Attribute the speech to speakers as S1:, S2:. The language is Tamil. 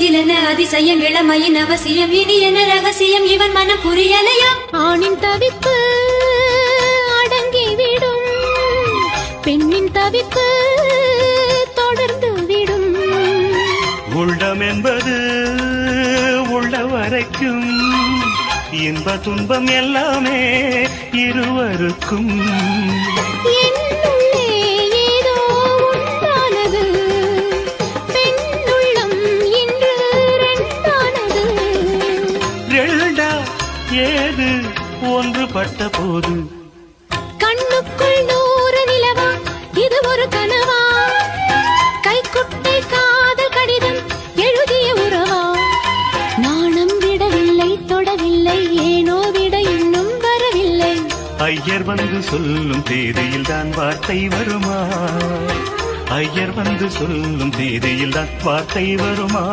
S1: இதில் என்ன அதிசயம் இளமையின் அவசியம் இனி என்ன ரகசியம் இவன் மனம் புரியலையா
S2: ஆணின் தவிப்பு அடங்கிவிடும் பெண்ணின் தவிப்பு தொடர்ந்து விடும்
S3: உள்ளம் என்பது உள்ள வரைக்கும் இன்ப துன்பம் எல்லாமே இருவருக்கும்
S2: என்னுள்ளே ஏதோ உண்டானது பெண்ணுள்ளம் இன்று ரெண்டானது
S3: ரெண்டா ஏது ஒன்றுபட்ட போது
S2: கண்ணுக்குள் 100 நிலவா இது ஒரு கனவா கைக்குட்டை காதல் கடிதம் எழுதிய உறவா நாணம் விடவில்லை தொடவில்லை ஏனோ விட இன்னும் வரவில்லை
S3: ஐயர் வந்து சொல்லும் தேதியில் தான் வார்த்தை வருமா ஐயர் வந்து சொல்லும் தேதியில் தான் வார்த்தை வருமா